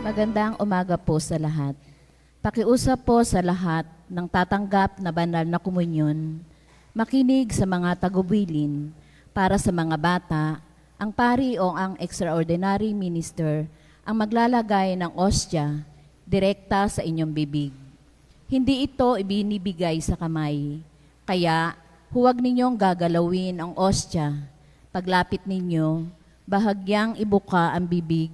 Magandang umaga po sa lahat. Pakiusap po sa lahat ng tatanggap na banal na komunyon, makinig sa mga tagubilin para sa mga bata, ang pari o ang extraordinary minister ang maglalagay ng ostya direkta sa inyong bibig. Hindi ito ibinibigay sa kamay, kaya huwag ninyong gagalawin ang ostya. Paglapit ninyo, bahagyang ibuka ang bibig.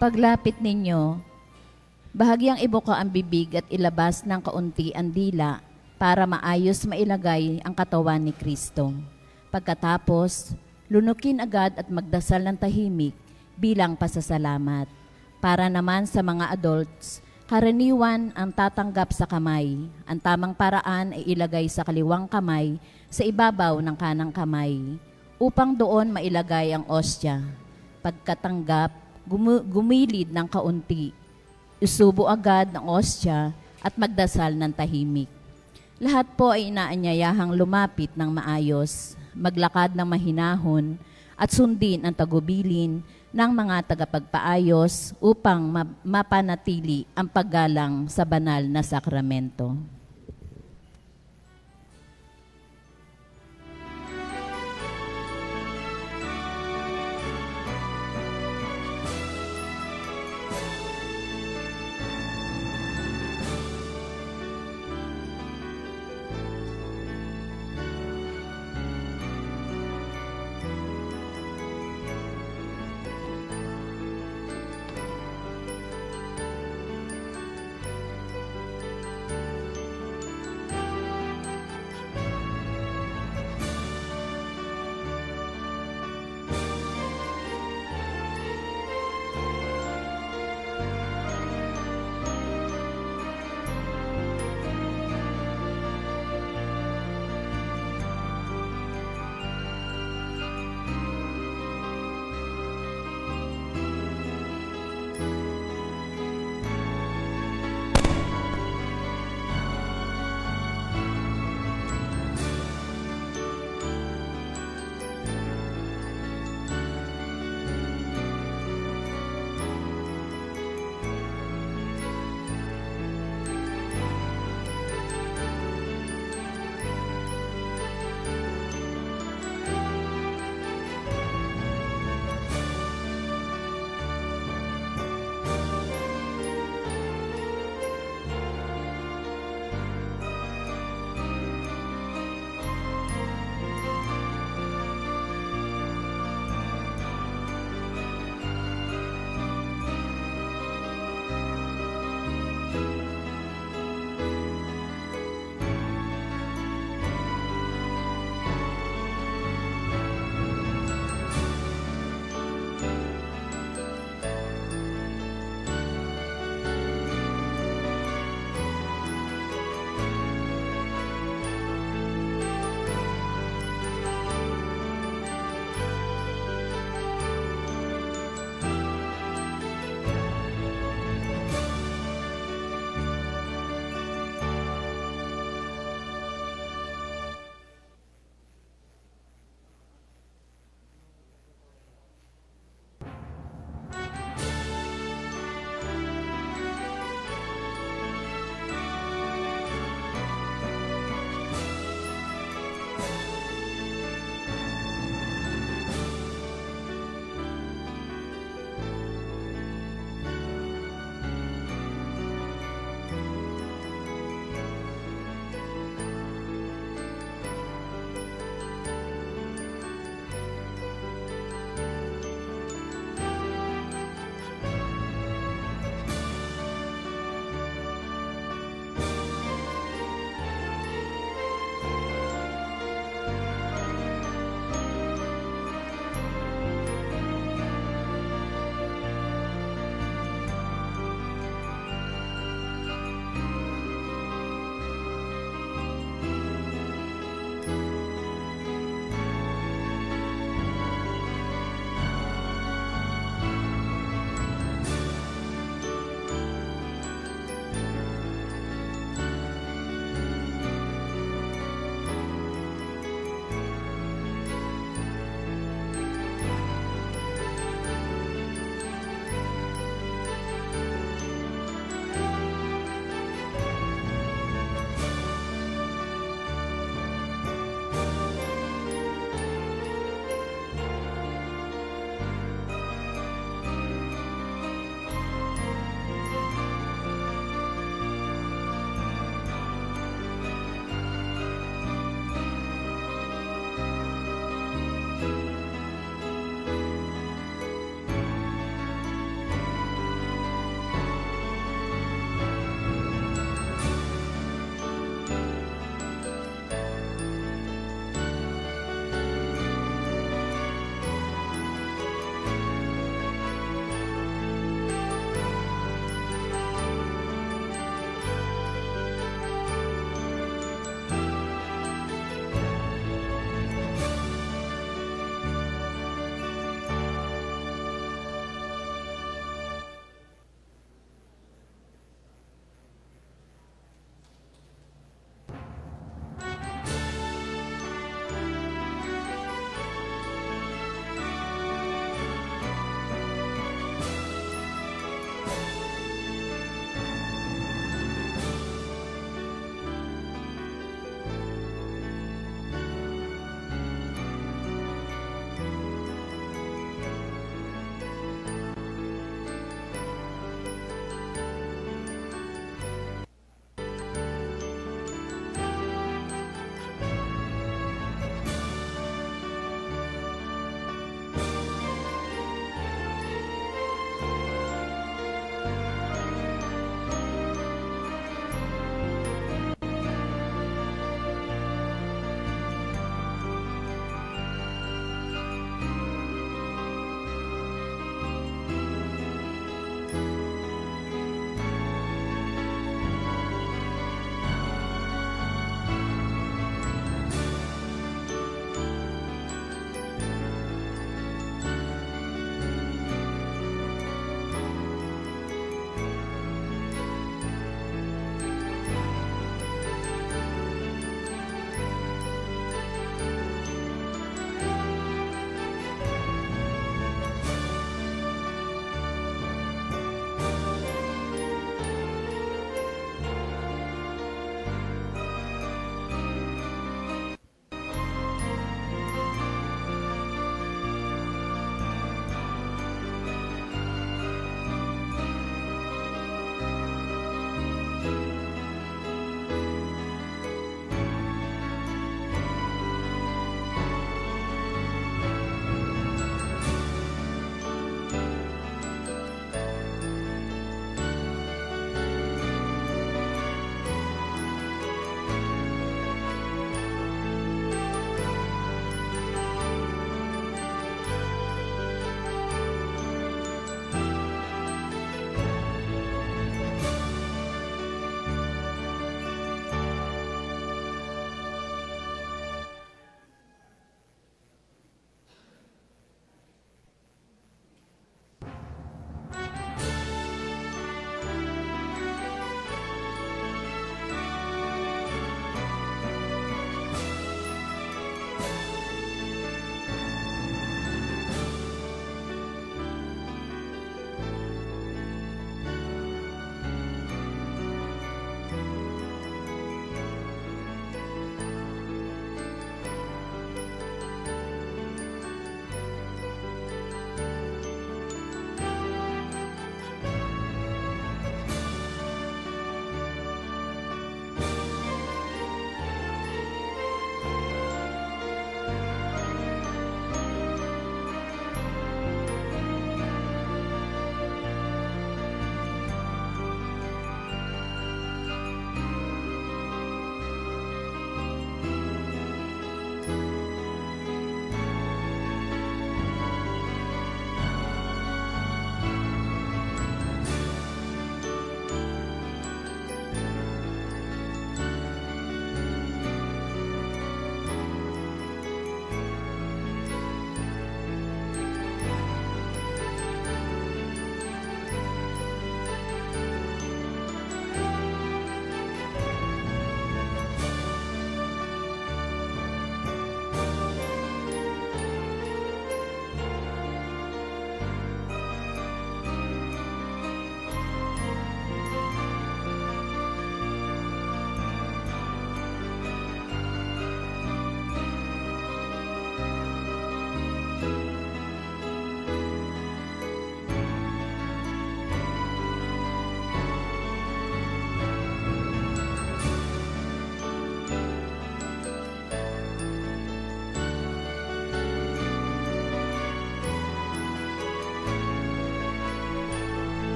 Paglapit ninyo, bahagyang ibuka ang bibig at ilabas ng kaunti ang dila para maayos mailagay ang katawan ni Kristo. Pagkatapos, lunukin agad at magdasal ng tahimik bilang pasasalamat. Para naman sa mga adults, karaniwan ang tatanggap sa kamay. Ang tamang paraan ay ilagay sa kaliwang kamay sa ibabaw ng kanang kamay upang doon mailagay ang ostya. Pagkatanggap, gumilid ng kaunti. Isubo agad ng ostya at magdasal ng tahimik. Lahat po ay inaanyayahang lumapit ng maayos, maglakad ng mahinahon at sundin ang tagubilin ng mga tagapagpaayos upang mapanatili ang paggalang sa banal na sakramento.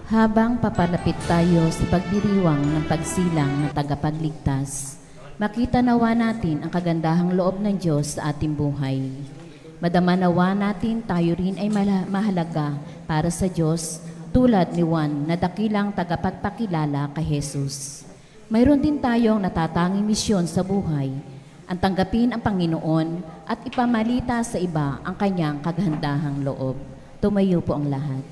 Habang papalapit tayo sa pagdiriwang ng pagsilang ng tagapagligtas, makita nawa natin ang kagandahang loob ng Diyos sa ating buhay. Madama nawa natin tayo rin ay mahalaga para sa Diyos tulad ni Juan na dakilang tagapagpakilala kay Jesus. Mayroon din tayong natatanging misyon sa buhay, ang tanggapin ang Panginoon at ipamalita sa iba ang kanyang kagandahang loob. Tumayo po ang lahat.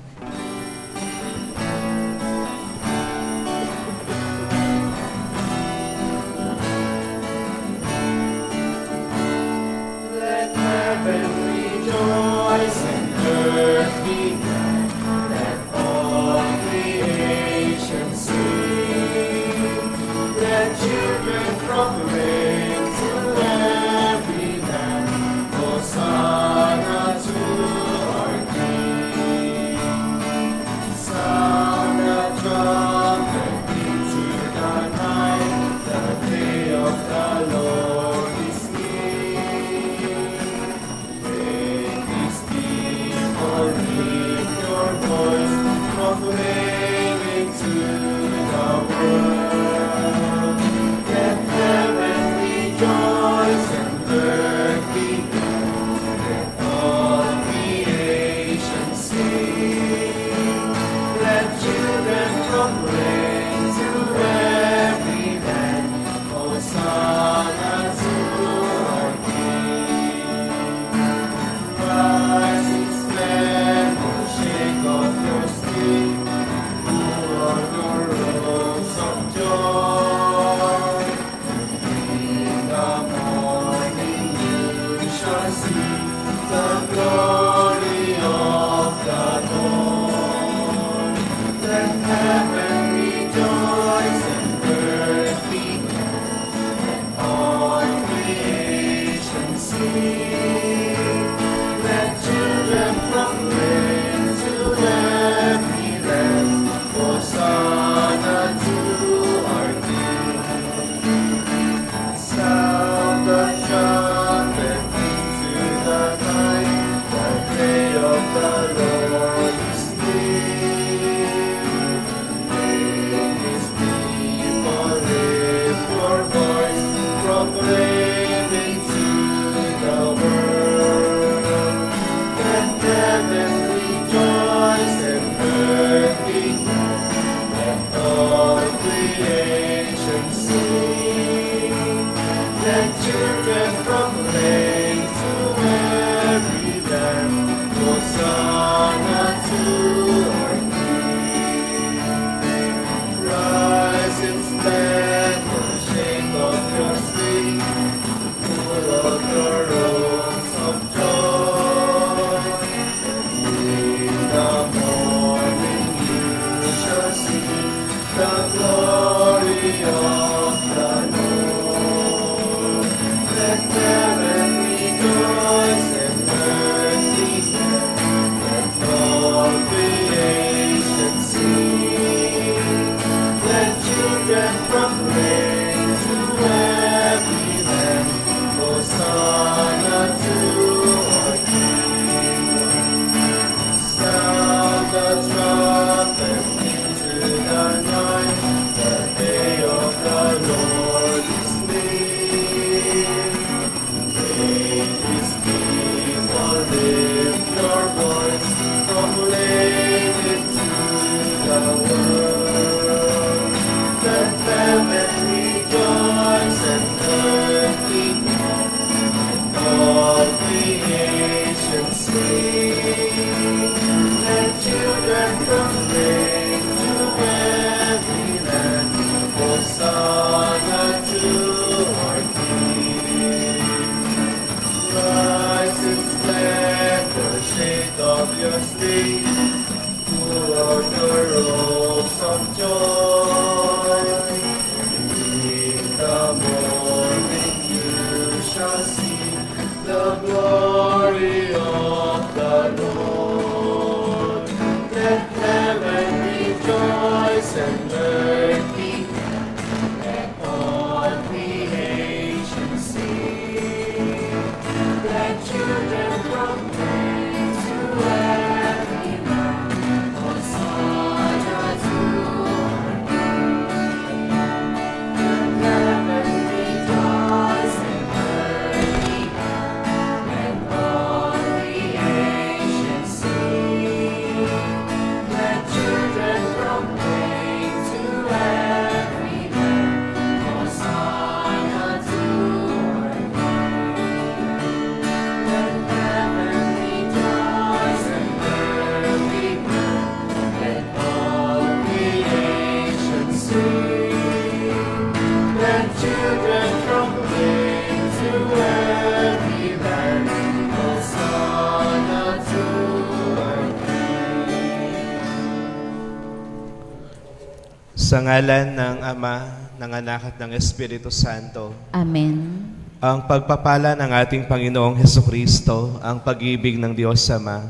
Sa ngalan ng Ama, ng Anak at ng Espiritu Santo. Amen. Ang pagpapala ng ating Panginoong Hesukristo, ang pag-ibig ng Diyos Ama,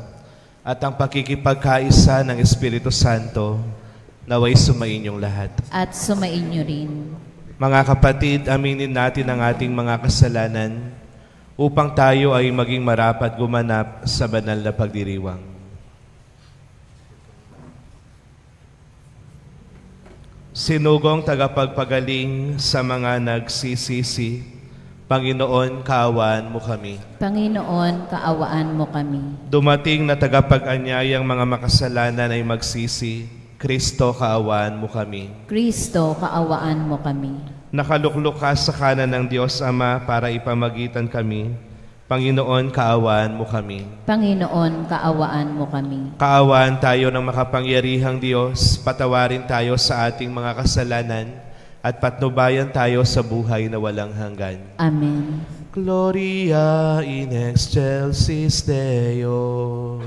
at ang pakikipagkaisa ng Espiritu Santo, naway sumainyong lahat. At sumainyo rin. Mga kapatid, aminin natin ang ating mga kasalanan upang tayo ay maging marapat gumanap sa banal na pagdiriwang. Sinugong tagapagpagaling sa mga nagsisisi, Panginoon, kaawaan mo kami. Panginoon, kaawaan mo kami. Dumating na tagapag-anyayang mga makasalanan ay magsisi, Kristo, kaawaan mo kami. Kristo, kaawaan mo kami. Nakaluklok ka sa kanan ng Diyos Ama para ipamagitan kami. Panginoon, kaawaan mo kami. Panginoon, kaawaan mo kami. Kaawaan tayo ng makapangyarihang Diyos, patawarin tayo sa ating mga kasalanan, at patnubayan tayo sa buhay na walang hanggan. Amen. Gloria in excelsis Deo.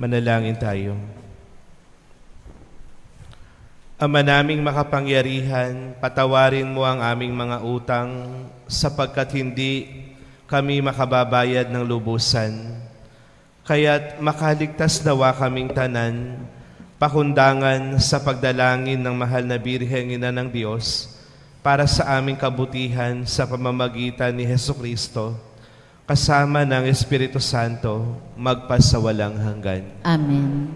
Manalangin tayo. Ama naming makapangyarihan, patawarin mo ang aming mga utang sapagkat hindi kami makababayad ng lubusan. Kaya't makaligtas nawa kaming tanan, pakundangan sa pagdalangin ng mahal na Birheng Ina ng Diyos para sa aming kabutihan sa pamamagitan ni Hesukristo, kasama ng Espiritu Santo, magpasawalang hanggan. Amen.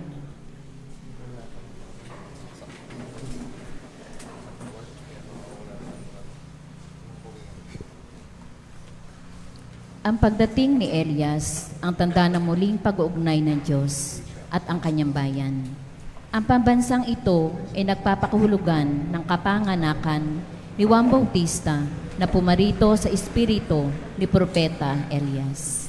Ang pagdating ni Elias, ang tanda ng muling pag-uugnay ng Diyos at ang kanyang bayan. Ang pambansang ito ay nagpapakahulugan ng kapanganakan ni Juan Bautista na pumarito sa espiritu ni Propeta Elias.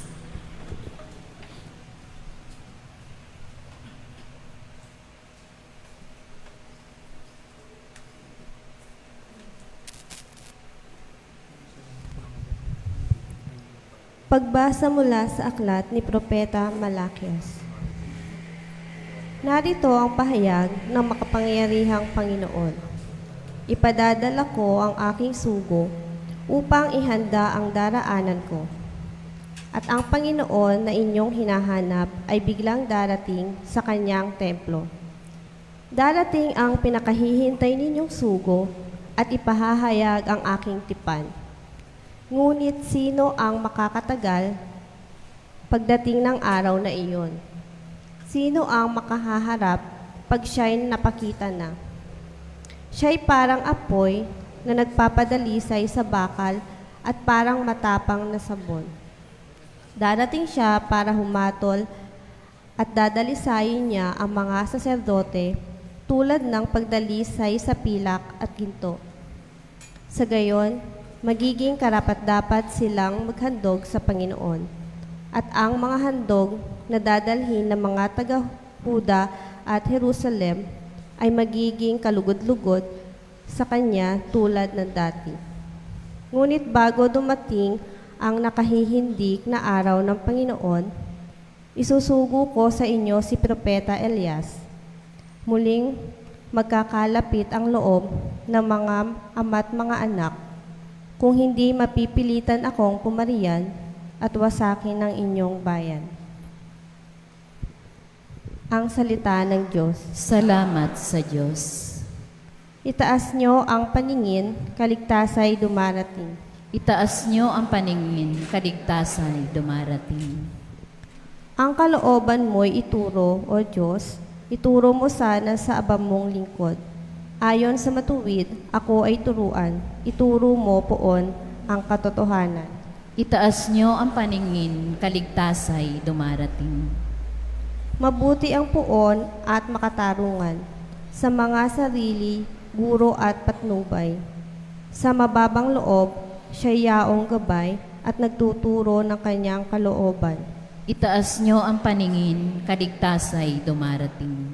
Pagbasa mula sa aklat ni Propeta Malakias. Narito ang pahayag ng makapangyarihang Panginoon. Ipadadala ko ang aking sugo upang ihanda ang daraanan ko. At ang Panginoon na inyong hinahanap ay biglang darating sa kanyang templo. Darating ang pinakahihintay ninyong sugo at ipahahayag ang aking tipan. Ngunit sino ang makakatagal pagdating ng araw na iyon? Sino ang makahaharap pag siya'y napakita na? Siya'y parang apoy na nagpapadalisay sa bakal at parang matapang na sabon. Darating siya para humatol at dadalisayin niya ang mga saserdote tulad ng pagdalisay sa pilak at ginto. Sa gayon, magiging karapat-dapat silang maghandog sa Panginoon, at ang mga handog na dadalhin ng mga taga-Huda at Jerusalem ay magiging kalugod-lugod sa Kanya tulad ng dati. Ngunit bago dumating ang nakahihindik na araw ng Panginoon, isusugo ko sa inyo si Propeta Elias. Muling magkakalapit ang loob ng mga ama't mga anak, kung hindi mapipilitan akong pumariyan at wasakin ng inyong bayan. Ang salita ng Diyos. Salamat sa Diyos. Itaas niyo ang paningin, kaligtasay dumarating. Itaas niyo ang paningin, kaligtasan dumarating. Ang kalooban mo'y ituro, O Diyos, ituro mo sana sa abang mong lingkod. Ayon sa matuwid, ako ay turuan, ituro mo poon ang katotohanan. Itaas niyo ang paningin, kaligtasay dumarating. Mabuti ang puon at makatarungan sa mga sarili, guro at patnubay. Sa mababang loob, siya yaong gabay at nagtuturo ng kanyang kalooban. Itaas niyo ang paningin, kaligtasay dumarating.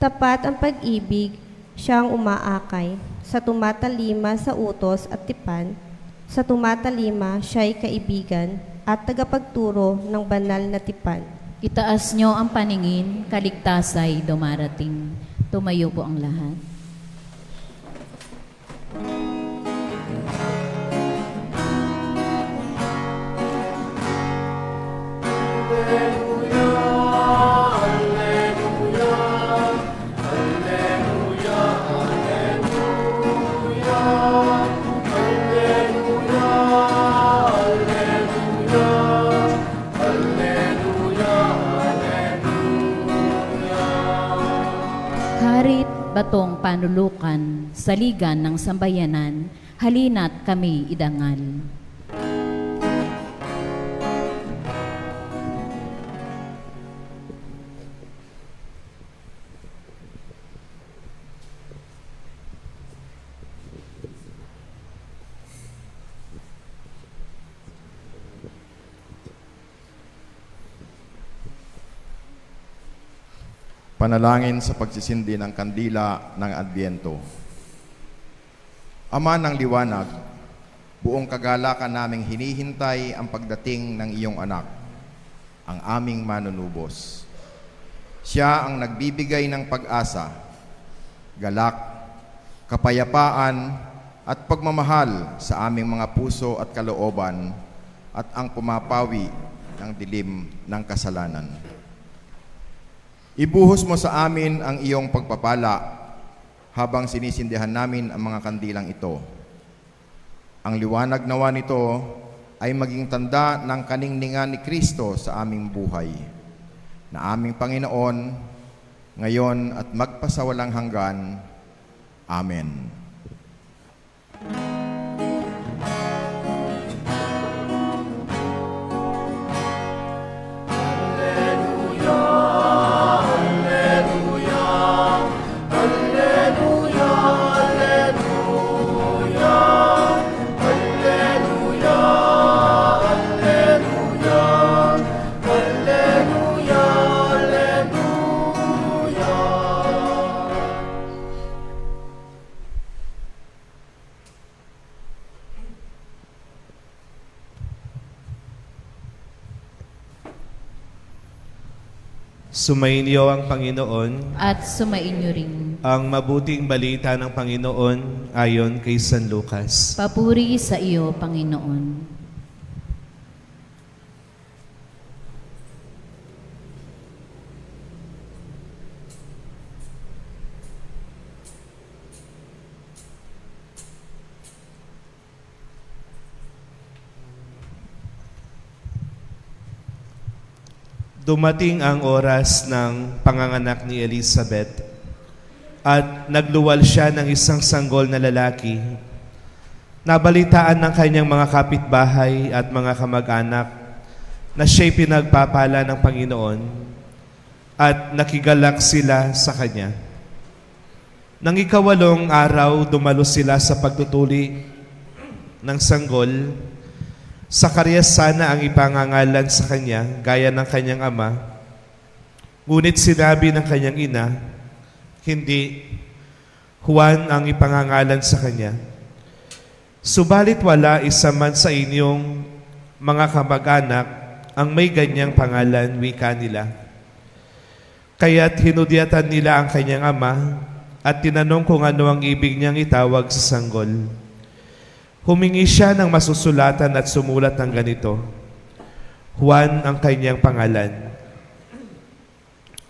Tapat ang pag-ibig, siyang umaakay. Sa tumatalima sa utos at tipan, sa tumatalima siya'y kaibigan at tagapagturo ng banal na tipan. Itaas niyo ang paningin, kaligtasay dumarating. Tumayo po ang lahat. Harit batong panulukan, saligan ng sambayanan, halina't kami idangal. Panalangin sa pagsisindi ng kandila ng Adbyento. Ama ng liwanag, buong kagalakan naming hinihintay ang pagdating ng iyong anak, ang aming manunubos. Siya ang nagbibigay ng pag-asa, galak, kapayapaan at pagmamahal sa aming mga puso at kalooban at ang pumapawi ng dilim ng kasalanan. Ibuhos mo sa amin ang iyong pagpapala habang sinisindihan namin ang mga kandilang ito. Ang liwanag nawa nito ay maging tanda ng kaningningan ni Kristo sa aming buhay, na aming Panginoon, ngayon at magpasawalang hanggan. Amen. Sumainyo ang Panginoon, At sumainyo rin. ang mabuting balita ng Panginoon ayon kay San Lucas. Papuri sa iyo, Panginoon. Dumating ang oras ng panganganak ni Elizabeth at nagluwal siya ng isang sanggol na lalaki. Nabalitaan ng kanyang mga kapitbahay at mga kamag-anak na siya'y pinagpapala ng Panginoon at nakigalak sila sa kanya. Nang ikawalong araw, dumalo sila sa pagtutuli ng sanggol. Zacarias sana ang ipangangalan sa kanya, gaya ng kanyang ama. Ngunit sinabi ng kanyang ina, hindi, Juan ang ipangangalan sa kanya. Subalit wala isa man sa inyong mga kamag-anak ang may ganyang pangalan, wika nila. Kaya't hinudyatan nila ang kanyang ama at tinanong kung ano ang ibig niyang itawag sa sanggol. Humingi siya ng masusulatan at sumulat ng ganito, Juan ang kanyang pangalan.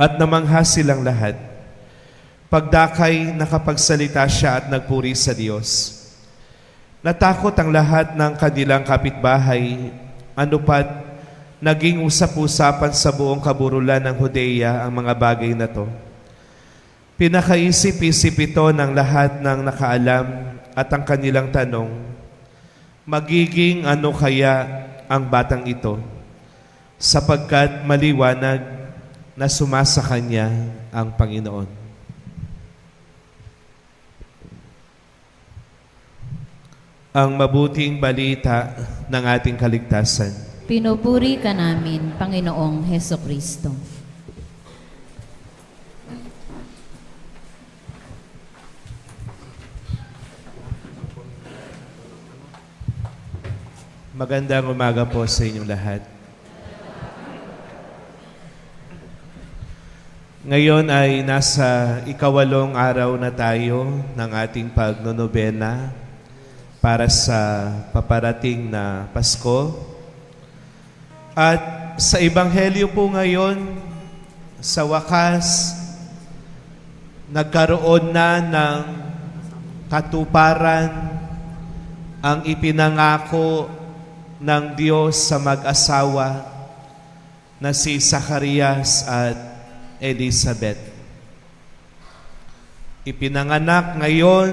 At namangha silang lahat. Pagdakay, nakapagsalita siya at nagpuri sa Diyos. Natakot ang lahat ng kanilang kapitbahay, ano pat naging usap-usapan sa buong kaburulan ng Judea ang mga bagay na to. Pinakaisip-isip ito ng lahat ng nakaalam at ang kanilang tanong, magiging ano kaya ang batang ito? Sapagkat maliwanag na sumasa kanya ang Panginoon. Ang mabuting balita ng ating kaligtasan. Pinupuri ka namin, Panginoong Heso Kristo. Magandang umaga po sa inyong lahat. Ngayon ay nasa ikawalong araw na tayo ng ating pagnonobena para sa paparating na Pasko. At sa Ebanghelyo po ngayon, sa wakas, nagkaroon na ng katuparan ang ipinangako ng Diyos sa mag-asawa na si Zacarias at Elizabeth. Ipinanganak ngayon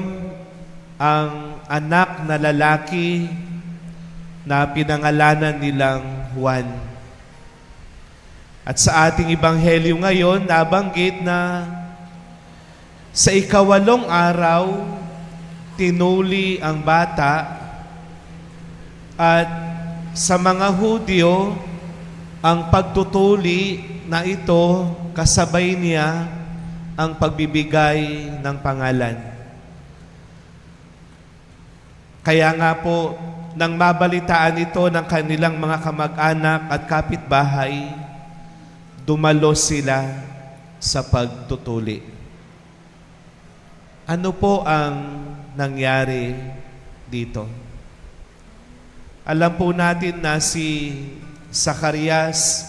ang anak na lalaki na pinangalanan nilang Juan. At sa ating Ebanghelyo ngayon, nabanggit na sa ikawalong araw, tinuli ang bata at sa mga Hudyo, ang pagtutuli na ito kasabay niya ang pagbibigay ng pangalan. Kaya nga po, nang mabalitaan ito ng kanilang mga kamag-anak at kapitbahay, dumalo sila sa pagtutuli. Ano po ang nangyari dito? Alam po natin na si Zacarias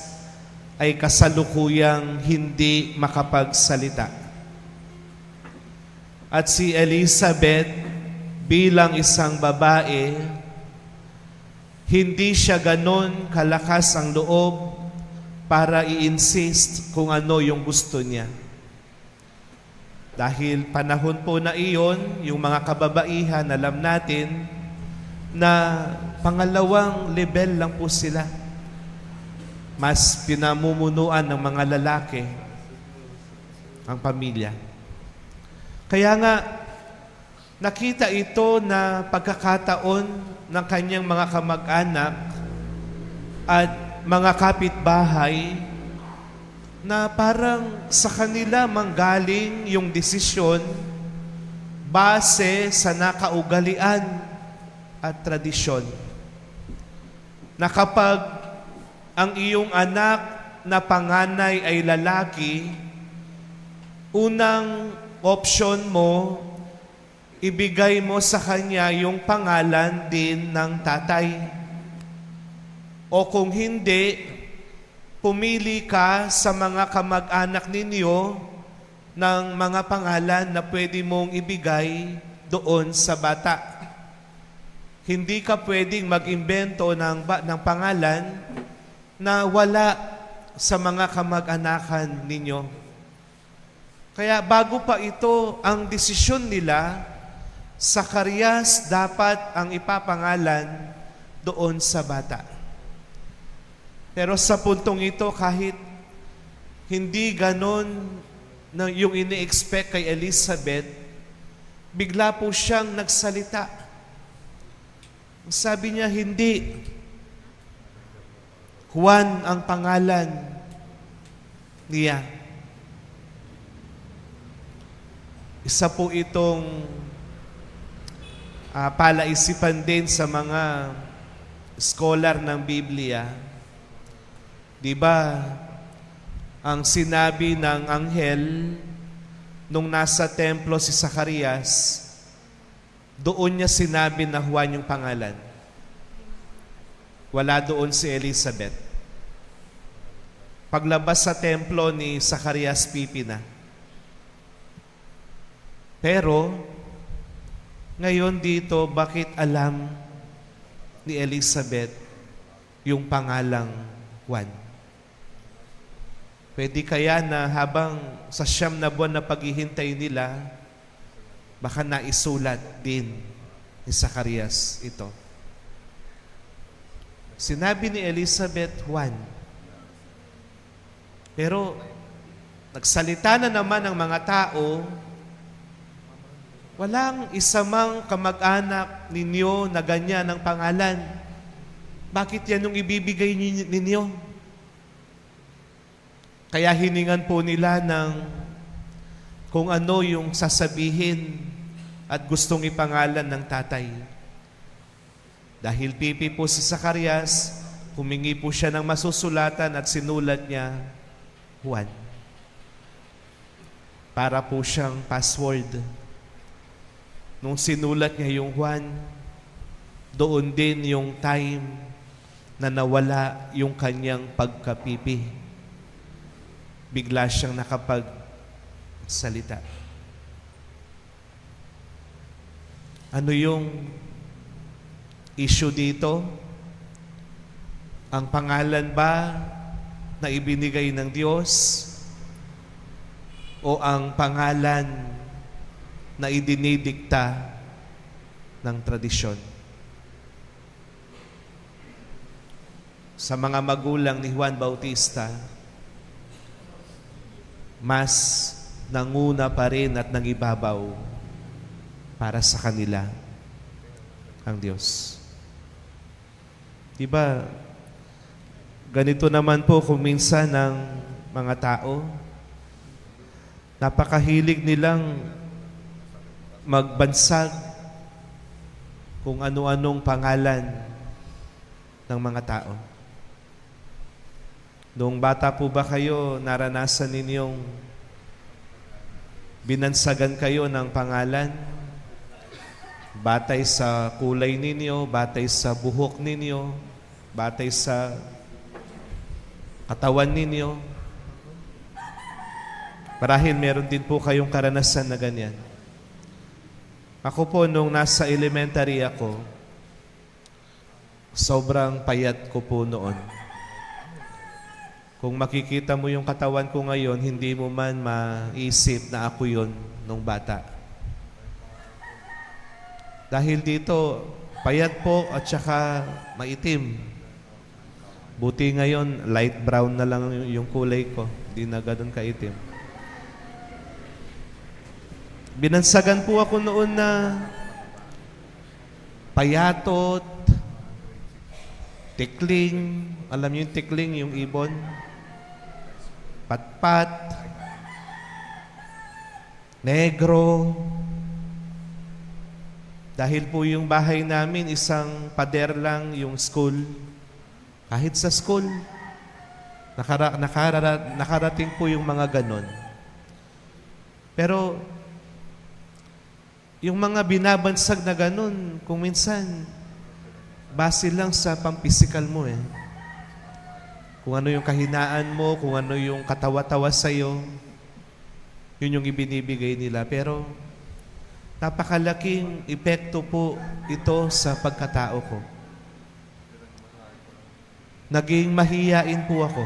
ay kasalukuyang hindi makapagsalita. At si Elizabeth, bilang isang babae, hindi siya ganon kalakas ang loob para i-insist kung ano yung gusto niya. Dahil panahon po na iyon, yung mga kababaihan, alam natin na pangalawang level lang po sila. Mas pinamumunuan ng mga lalaki ang pamilya. Kaya nga, nakita ito na pagkakataon ng kanyang mga kamag-anak at mga kapitbahay na parang sa kanila manggaling yung desisyon base sa nakaugalian at tradisyon. Na kapag ang iyong anak na panganay ay lalaki, unang option mo, ibigay mo sa kanya yung pangalan din ng tatay. O kung hindi, pumili ka sa mga kamag-anak ninyo ng mga pangalan na pwede mong ibigay doon sa bata. Hindi ka pwedeng mag-imbento ng pangalan na wala sa mga kamag-anakan ninyo. Kaya bago pa ito ang desisyon nila, Zacarias dapat ang ipapangalan doon sa bata. Pero sa puntong ito, kahit hindi ganon na yung ini-expect kay Elizabeth, bigla po siyang nagsalita. Sabi niya, hindi. Juan ang pangalan niya. Isa po itong palaisipan din sa mga scholar ng Biblia. Di ba, ang sinabi ng anghel nung nasa templo si Zacarias, doon niya sinabi na Juan yung pangalan. Wala doon si Elizabeth. Paglabas sa templo ni Zacarias, pipi na. Pero, ngayon dito, bakit alam ni Elizabeth yung pangalang Juan? Pwede kaya na habang sa 9 na buwan na paghihintay nila, baka naisulat din ni Zacarias ito. Sinabi ni Elizabeth, Juan. Pero, nagsalita na naman ang mga tao, walang isa mang kamag-anak ninyo na ganyan ang pangalan. Bakit yan yung ibibigay ninyo? Kaya hiningan po nila ng kung ano yung sasabihin at gustong ipangalan ng tatay. Dahil pipi po si Zacarias, humingi po siya ng masusulatan at sinulat niya, Juan. Para po siyang password. Nung sinulat niya yung Juan, doon din yung time na nawala yung kanyang pagkapipi. Bigla siyang nakapagsalita. Ano yung issue dito? Ang pangalan ba na ibinigay ng Diyos o ang pangalan na idinidikta ng tradisyon? Sa mga magulang ni Juan Bautista, mas nanguna pa rin at nangibabaw para sa kanila ang Diyos. Diba, ganito naman po kung minsan ng mga tao, napakahilig nilang magbansag kung ano-anong pangalan ng mga tao. Noong bata po ba kayo, naranasan ninyong binansagan kayo ng pangalan? Batay sa kulay ninyo, batay sa buhok ninyo, batay sa katawan ninyo. Marahil meron din po kayong karanasan na ganyan. Ako po, nung nasa elementary ako, sobrang payat ko po noon. Kung makikita mo yung katawan ko ngayon, hindi mo man maisip na ako yon nung bata. Dahil dito, payat po at saka maitim. Buti ngayon, light brown na lang yung kulay ko. Hindi na ganun kaitim. Binansagan po ako noon na payatot, tikling, alam niyo yung tikling, yung ibon, patpat, negro. Dahil po yung bahay namin, isang pader lang yung school. Kahit sa school, nakarating po yung mga ganon. Pero, yung mga binabansag na ganon, kung minsan, base lang sa pampisikal mo eh. Kung ano yung kahinaan mo, kung ano yung katawa-tawa sa'yo, yun yung ibinibigay nila. Pero, napakalaking epekto po ito sa pagkatao ko. Naging mahiyain po ako.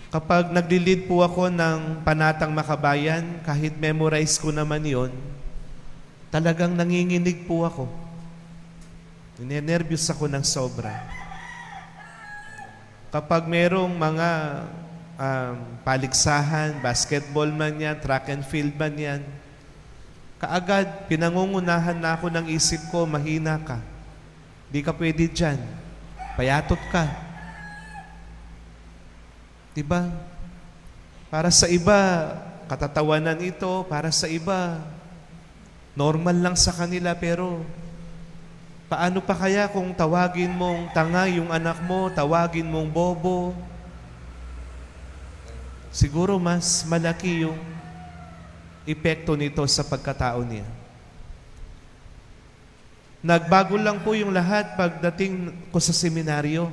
Kapag naglilid po ako ng panatang makabayan, kahit memorize ko naman yon, talagang nanginginig po ako. Ninenervyos ako ng sobra. Kapag merong mga paligsahan, basketball man yan, track and field man yan, kaagad, pinangungunahan na ako ng isip ko, mahina ka. Di ka pwede dyan. Payatot ka. Diba? Para sa iba, katatawanan ito. Para sa iba, normal lang sa kanila. Pero, paano pa kaya kung tawagin mong tanga yung anak mo, tawagin mong bobo? Siguro mas malaki yung epekto nito sa pagkatao niya. Nagbago lang po yung lahat pagdating ko sa seminaryo.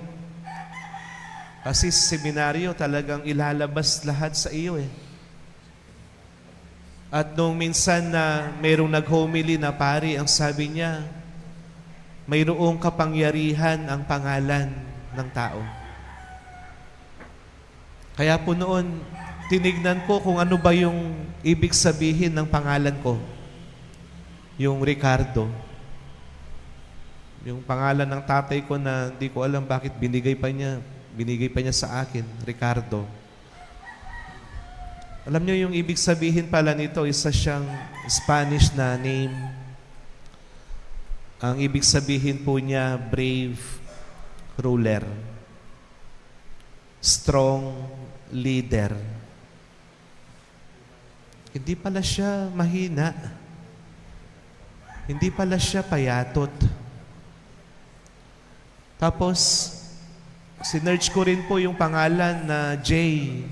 Kasi sa seminaryo talagang ilalabas lahat sa iyo eh. At nung minsan na mayroong nag-homily na pari, ang sabi niya, mayroong kapangyarihan ang pangalan ng tao. Kaya po noon, tinignan ko kung ano ba yung ibig sabihin ng pangalan ko. Yung Ricardo. Yung pangalan ng tatay ko na hindi ko alam bakit binigay pa niya sa akin, Ricardo. Alam niyo yung ibig sabihin pala nito, isa siyang Spanish na name. Ang ibig sabihin po niya, brave ruler. Strong leader. Hindi pala siya mahina. Hindi pala siya payatot. Tapos, sinearch ko rin po yung pangalan na Jay.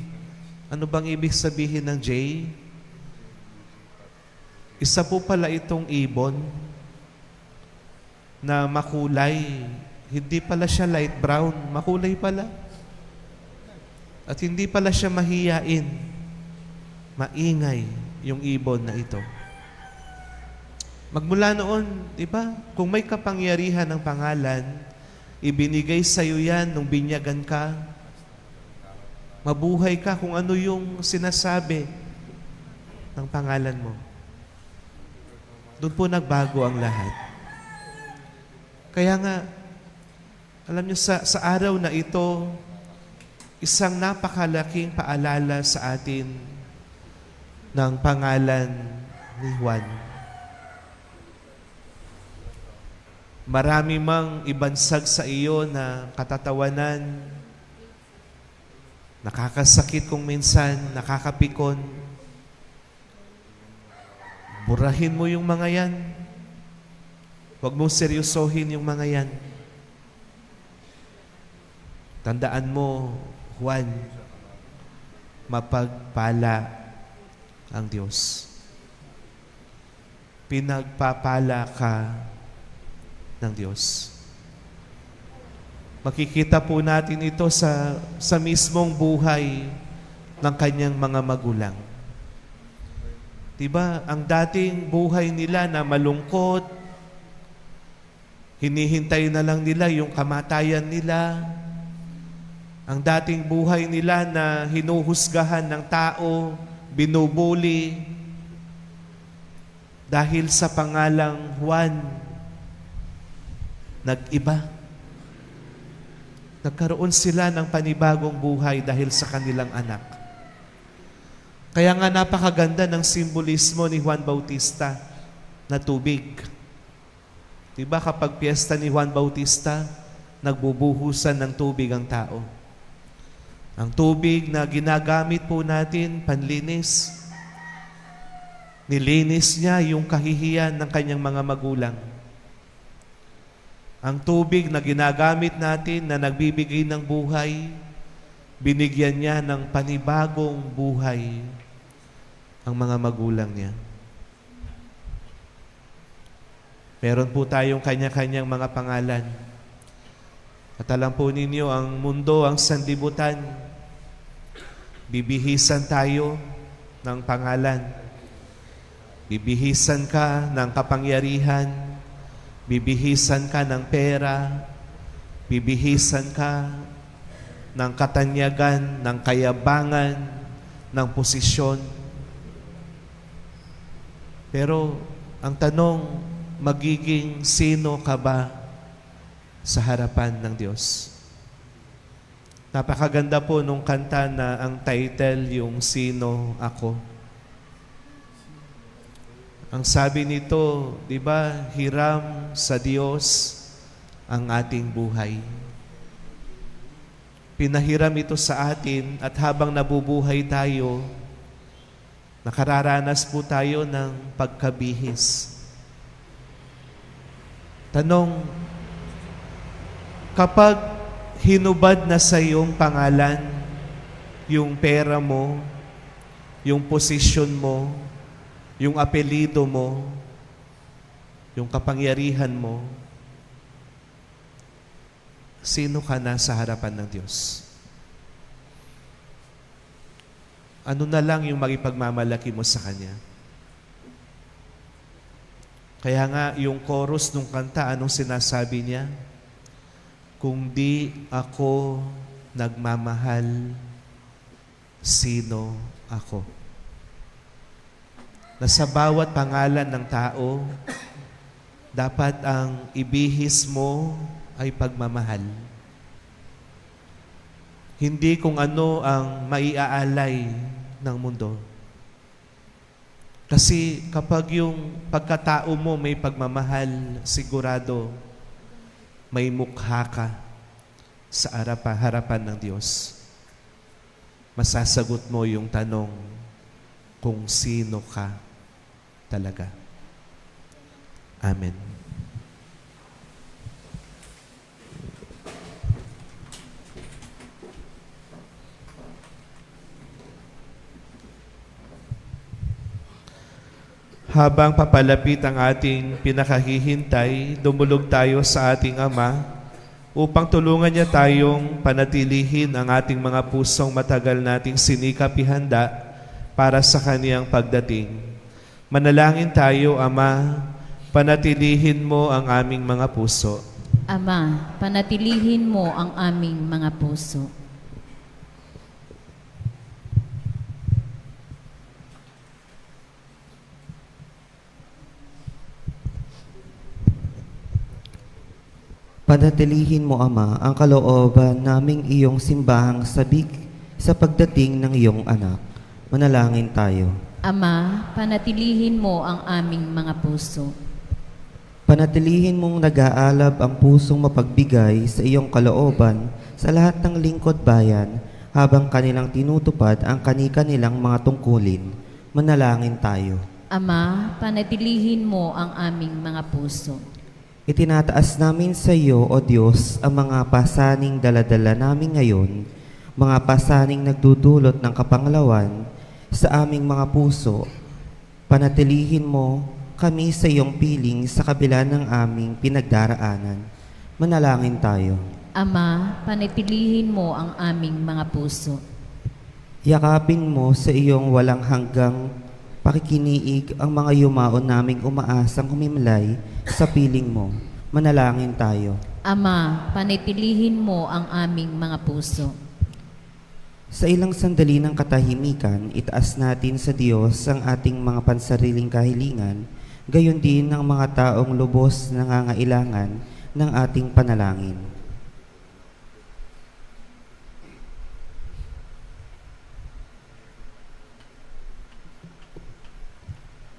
Ano bang ibig sabihin ng Jay? Isa po pala itong ibon na makulay. Hindi pala siya light brown. Makulay pala. At hindi pala siya mahiyain. Maingay yung ibon na ito. Magmula noon, di ba? Kung may kapangyarihan ng pangalan, ibinigay sa iyo yan nung binyagan ka. Mabuhay ka kung ano yung sinasabi ng pangalan mo. Doon po nagbago ang lahat. Kaya nga, alam niyo, sa araw na ito, isang napakalaking paalala sa atin ng pangalan ni Juan. Marami mang ibansag sa iyo na katatawanan, nakakasakit kung minsan, nakakapikon. Burahin mo yung mga yan. Huwag mong seryosohin yung mga yan. Tandaan mo, Juan, mapagpala ang Diyos. Pinagpapala ka ng Diyos. Makikita po natin ito sa mismong buhay ng kanyang mga magulang. Diba, ang dating buhay nila na malungkot, hinihintay na lang nila yung kamatayan nila. Ang dating buhay nila na hinuhusgahan ng tao, binubuli, dahil sa pangalang Juan, nag-iba. Nagkaroon sila ng panibagong buhay dahil sa kanilang anak. Kaya nga napakaganda ng simbolismo ni Juan Bautista na tubig. Diba kapag piyesta ni Juan Bautista, nagbubuhusan ng tubig ang tao. Ang tubig na ginagamit po natin, panlinis, nilinis niya yung kahihiyan ng kanyang mga magulang. Ang tubig na ginagamit natin na nagbibigay ng buhay, binigyan niya ng panibagong buhay ang mga magulang niya. Meron po tayong kanya-kanyang mga pangalan. At alam po ninyo, ang mundo, ang sanlibutan, bibihisan tayo ng pangalan. Bibihisan ka ng kapangyarihan, bibihisan ka ng pera, bibihisan ka ng katanyagan, ng kayabangan, ng posisyon. Pero ang tanong, magiging sino ka ba sa harapan ng Diyos? Napakaganda po nung kanta na ang title yung Sino Ako. Ang sabi nito, di ba, hiram sa Diyos ang ating buhay. Pinahiram ito sa atin at habang nabubuhay tayo, nakararanas po tayo ng pagkabihis. Tanong, kapag hinubad na sa iyong pangalan, yung pera mo, yung posisyon mo, yung apelido mo, yung kapangyarihan mo, sino ka na sa harapan ng Diyos? Ano na lang yung makipagmamalaki mo sa Kanya? Kaya nga, yung chorus ng kanta, anong sinasabi niya? Kung di ako nagmamahal, sino ako? Na sa bawat pangalan ng tao, dapat ang ibihis mo ay pagmamahal. Hindi kung ano ang maiaalay ng mundo. Kasi kapag yung pagkatao mo may pagmamahal, sigurado may mukha ka sa harapan ng Diyos. Masasagot mo yung tanong kung sino ka talaga. Amen. Habang papalapit ang ating pinakahihintay, dumulog tayo sa ating Ama upang tulungan niya tayong panatilihin ang ating mga pusong matagal nating sinikap ihanda para sa Kaniyang pagdating. Manalangin tayo, Ama, panatilihin mo ang aming mga puso. Ama, panatilihin mo ang aming mga puso. Panatilihin mo, Ama, ang kalooban naming iyong simbahang sabik sa pagdating ng iyong anak. Manalangin tayo. Ama, panatilihin mo ang aming mga puso. Panatilihin mong nag-aalab ang pusong mapagbigay sa iyong kalooban sa lahat ng lingkod bayan habang kanilang tinutupad ang kani-kanilang mga tungkulin. Manalangin tayo. Ama, panatilihin mo ang aming mga puso. Itinataas namin sa iyo, O Diyos, ang mga pasaning daladala namin ngayon, mga pasaning nagdudulot ng kapanglawan sa aming mga puso. Panatilihin mo kami sa iyong piling sa kabila ng aming pinagdaraanan. Manalangin tayo. Ama, panatilihin mo ang aming mga puso. Yakapin mo sa iyong walang hanggang pakikiniig ang mga yumaon naming umaasang humimlay sa piling mo. Manalangin tayo. Ama, panatilihin mo ang aming mga puso. Sa ilang sandali ng katahimikan, itaas natin sa Diyos ang ating mga pansariling kahilingan, gayon din ang mga taong lubos na nangangailangan ng ating panalangin.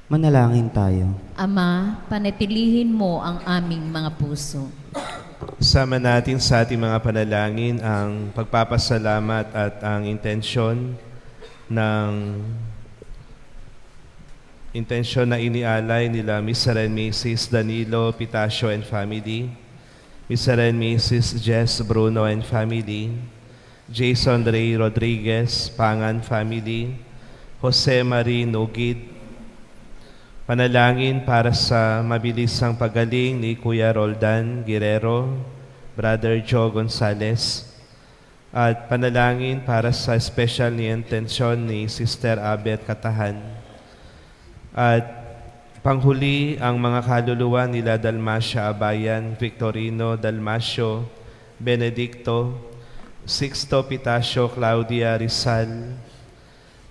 Manalangin tayo. Ama, panatilihin mo ang aming mga puso. Sama natin sa ating mga panalangin ang pagpapasalamat at ang intensyon na inialay nila Mr. and Mrs. Danilo Pitacio and family, Mr. and Mrs. Jess Bruno and family, Jason Ray Rodriguez, Pangan family, Jose Marie Nugid. Panalangin para sa mabilisang pagaling ni Kuya Roldan Guerrero, Brother Joe Gonzales, at panalangin para sa special ni intensyon ni Sister Abet Katahan. At panghuli ang mga kaluluwa nila Dalmacia Abayan, Victorino Dalmacio, Benedicto, Sixto Pitacio, Claudia Rizal,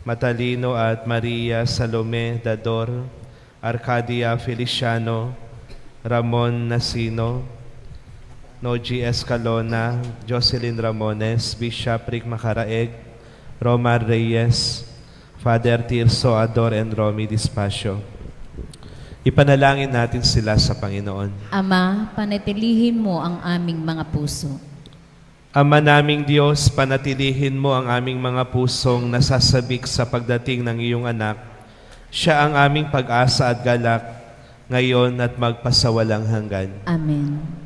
Matalino at Maria Salome Dador, Arcadia Feliciano, Ramon Nasino, Noji Escalona, Jocelyn Ramones, Bishop Rick Macaraeg, Romar Reyes, Father Tirso Ador and Romy Dispacio. Ipanalangin natin sila sa Panginoon. Ama, panatilihin mo ang aming mga puso. Ama naming Diyos, panatilihin mo ang aming mga pusong nasasabik sa pagdating ng iyong anak. Siya ang aming pag-asa at galak, ngayon at magpasawalang hanggan. Amen.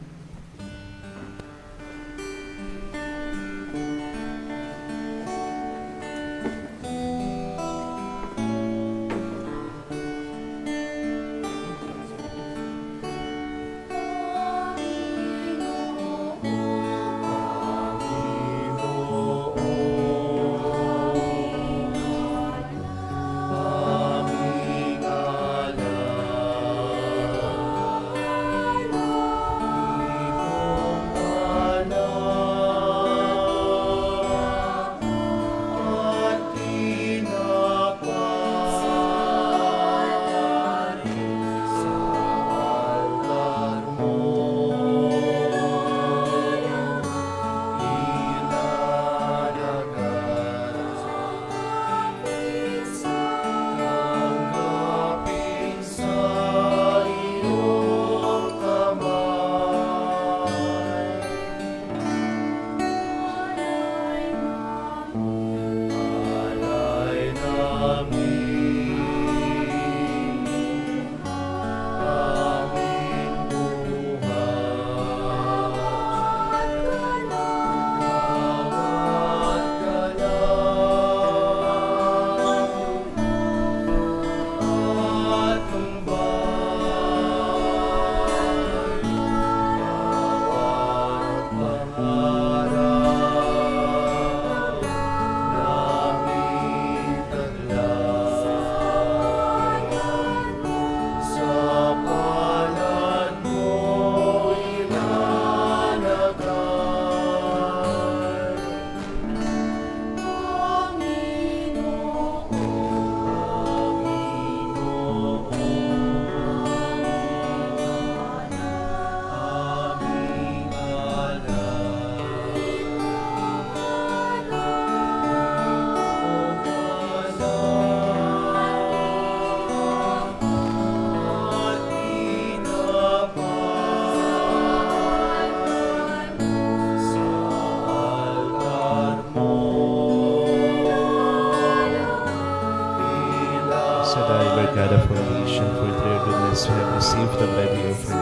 God of all nations, for through your goodness we have received the body of you.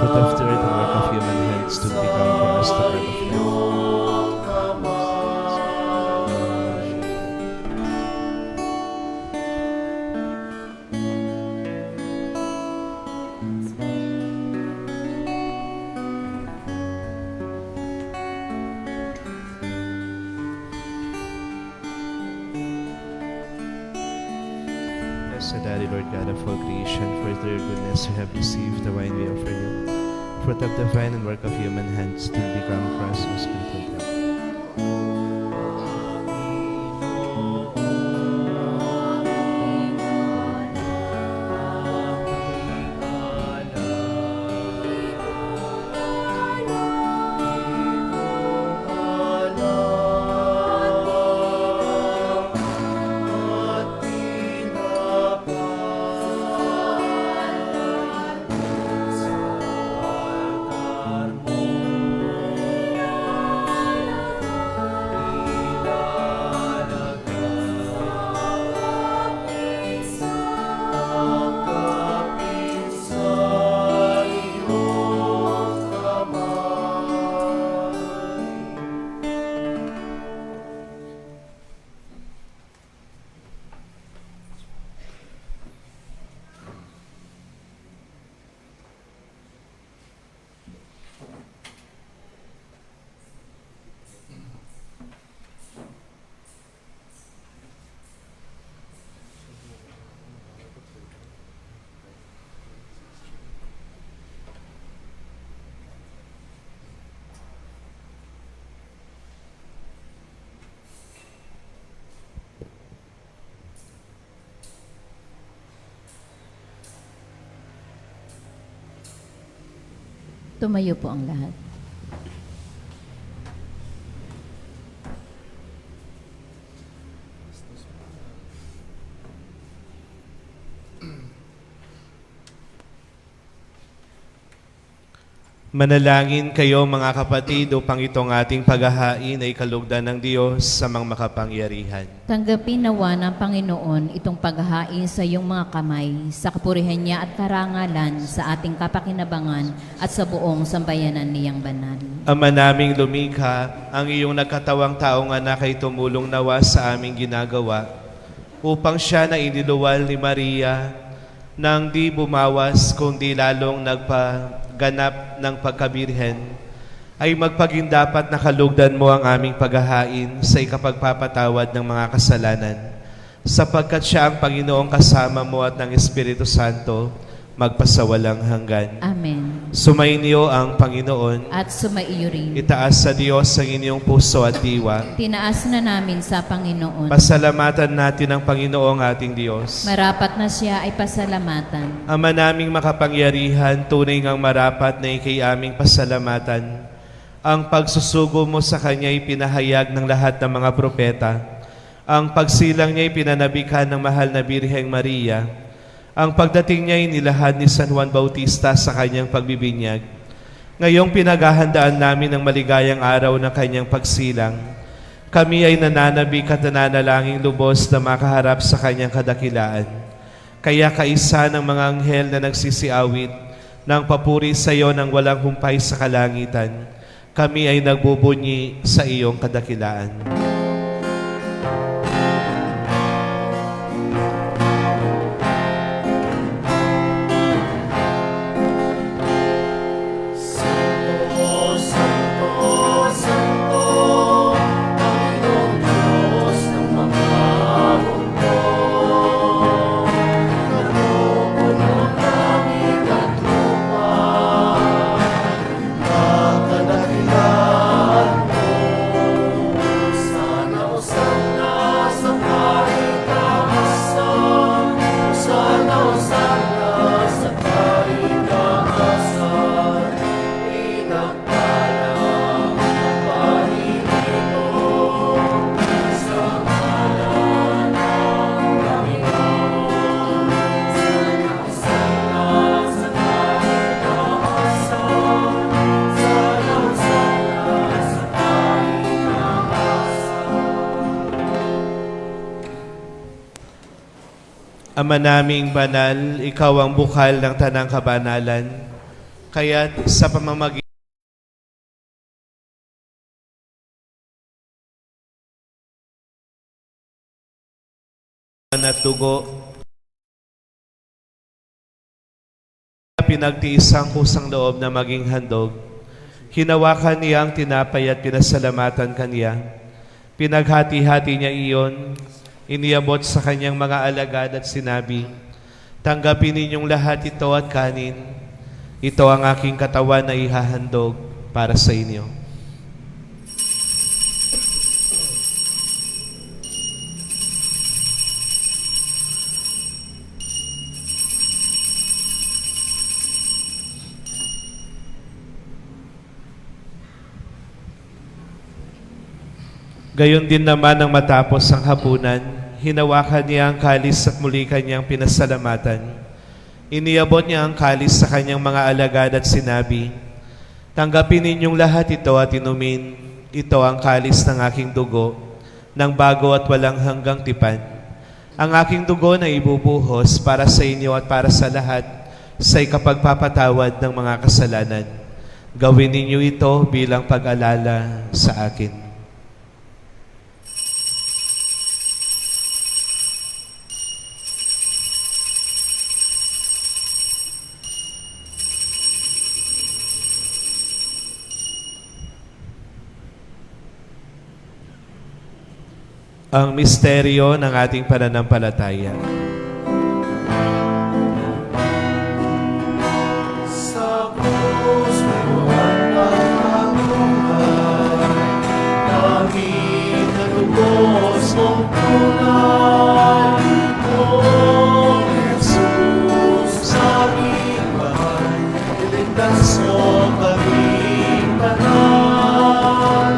Fruit of the earth and work of human hands to become for us the bread of life. Blessed are you, Lord God of all creation, for through your goodness we have received the wine we offer you. Fruit of the vine and work of human hands to become for us the Spirit of life. Tumayo po ang lahat. Manalangin kayo mga kapatid upang itong ating paghahain ay kalugdan ng Diyos sa mga makapangyarihan. Tanggapin nawa ng Panginoon itong paghahain sa iyong mga kamay, sa kapurihan niya at karangalan, sa ating kapakinabangan at sa buong sambayanan niyang banal. Ama naming lumikha, ang iyong nagkatawang taong anak ay tumulong nawa sa aming ginagawa upang siya na iniluwal ni Maria nang di bumawas kundi lalong nagpaganap ng pagkabirhen, ay magpagindapat na kalugdan mo ang aming paghahain sa ikapagpapatawad ng mga kasalanan, sapagkat siya ang Panginoong kasama mo at ng Espiritu Santo, magpasawalang hanggan. Amen. Sumainyo ang Panginoon. At sumaiyo rin. Itaas sa Diyos ang inyong puso at diwa. Tinaas na namin sa Panginoon. Pasalamatan natin ang Panginoong ating Diyos. Marapat na siya ay pasalamatan. Ama naming makapangyarihan, tunay ngang marapat na ikay aming pasalamatan. Ang pagsusugo mo sa Kanya ay pinahayag ng lahat ng mga propeta. Ang pagsilang niya ay pinanabikhan ng mahal na Birheng Maria. Ang pagdating niya ay nilahad ni San Juan Bautista sa kanyang pagbibinyag. Ngayong pinaghahandaan namin ang maligayang araw ng kanyang pagsilang, kami ay nananabik at nananalangin lubos na makaharap sa kanyang kadakilaan. Kaya kaisa ng mga anghel na nagsisiawit ng papuri sa iyo ng walang humpay sa kalangitan, kami ay nagbubunyi sa iyong kadakilaan. Ama naming banal, ikaw ang bukal ng tanang kabanalan, kaya't sa pamamagitan at dugo, pinagtiis ang kusang loob na maging handog, hinawakan niya ang tinapay at pinasalamatan kaniya, pinaghati-hati niya iyon, iniabot sa kanyang mga alagad at sinabi, tanggapin ninyong lahat ito at kanin. Ito ang aking katawan na ihahandog para sa inyo. Gayon din naman ang matapos ang hapunan, hinawakan niya ang kalis at muli kanyang pinasalamatan. Iniabot niya ang kalis sa kanyang mga alagad at sinabi, tanggapin ninyong lahat ito at inumin. Ito ang kalis ng aking dugo, ng bago at walang hanggang tipan. Ang aking dugo na ibubuhos para sa inyo at para sa lahat sa ikapagpapatawad ng mga kasalanan. Gawin ninyo ito bilang pag-alala sa akin. Ang misteryo ng ating pananampalataya. Sa krus mo ang pagkabuhay, langit na lubos mong tunay. O Jesus, sa aming mahal, iligtas mo kaming banal.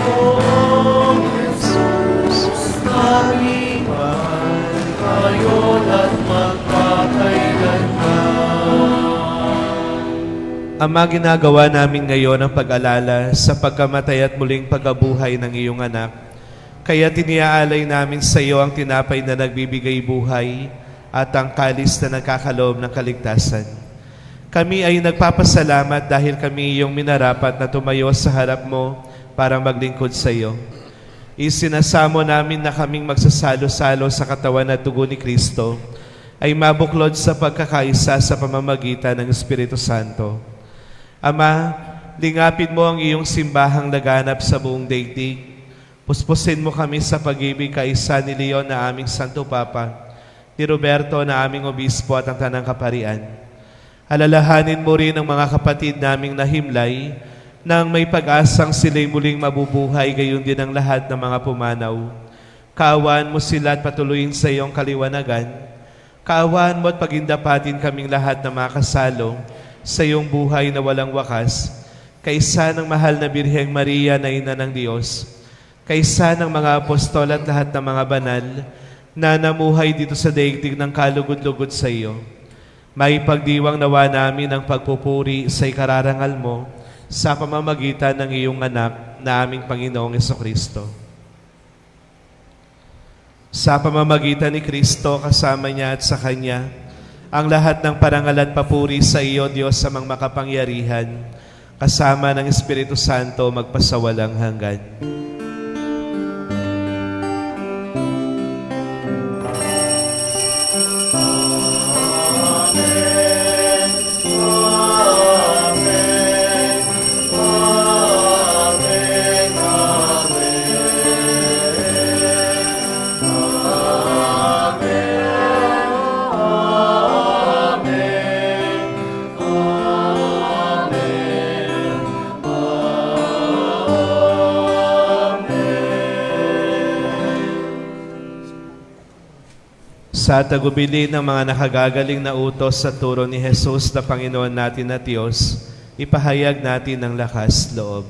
O Jesus, aming mahal, kayo Ama, ginagawa namin ngayon ang pag-alala sa pagkamatay at muling pagkabuhay ng iyong anak. Kaya tiniaalay namin sa iyo ang tinapay na nagbibigay buhay at ang kalis na nagkakaloob ng kaligtasan. Kami ay nagpapasalamat dahil kami iyong minarapat na tumayo sa harap mo para maglingkod sa iyo. Isinasamo namin na kaming magsasalo-salo sa katawan at dugo ni Kristo ay mabuklod sa pagkakaisa sa pamamagitan ng Espiritu Santo. Ama, lingapin mo ang iyong simbahang laganap sa buong daigdig. Puspusin mo kami sa pag-ibig kaisa ni Leon na aming Santo Papa, ni Roberto na aming Obispo at ang Tanang Kaparian. Alalahanin mo rin ang mga kapatid naming nahimlay nang may pag-asang sila'y muling mabubuhay, gayon din ang lahat ng mga pumanaw. Kaawaan mo sila at patuloyin sa iyong kaliwanagan. Kaawaan mo at pagindapatin kaming lahat na makasalo sa iyong buhay na walang wakas, kaisa ng mahal na Birheng Maria na Ina ng Diyos, kaisa ng mga apostol at lahat ng mga banal na namuhay dito sa daigdig ng kalugod-lugod sa iyo. May pagdiwang nawa namin ang pagpupuri sa ikararangal mo sa pamamagitan ng iyong anak na aming Panginoong Jesucristo. Sa pamamagitan ni Kristo, kasama niya at sa Kanya, ang lahat ng parangal at papuri sa iyo, Diyos sa mga makapangyarihan, kasama ng Espiritu Santo magpasawalang hanggan. Sa tagubili ng mga nakagagaling na utos sa turo ni Jesus na Panginoon natin at Diyos, ipahayag natin ang lakas loob.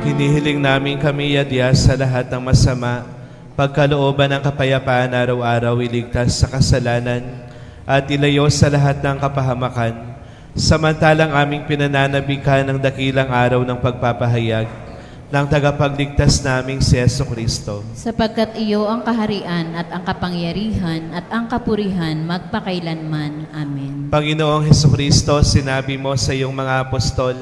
Hinihiling namin kami yadya sa lahat ng masama, pagkalooban ng kapayapaan araw-araw, iligtas sa kasalanan, at ilayo sa lahat ng kapahamakan, samantalang aming pinananabikan ng dakilang araw ng pagpapahayag ng tagapagligtas naming si Jesucristo. Sapagkat iyo ang kaharian at ang kapangyarihan at ang kapurihan magpakailanman. Amen. Panginoong Jesucristo, sinabi mo sa iyong mga apostol,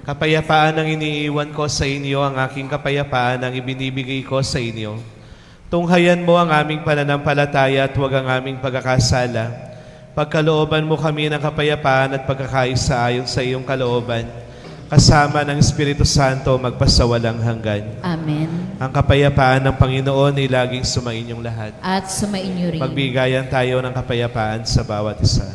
kapayapaan ang iniiwan ko sa inyo, ang aking kapayapaan ang ibinibigay ko sa inyo. Tunghayan mo ang aming pananampalataya at huwag ang aming pagkakasala. Pagkalooban mo kami ng kapayapaan at pagkakaisa ayon sa iyong kalooban, kasama ng Espiritu Santo magpasawalang hanggan. Amen. Ang kapayapaan ng Panginoon ay laging sumainyong lahat. At sumainyo rin. Magbigayan tayo ng kapayapaan sa bawat isa.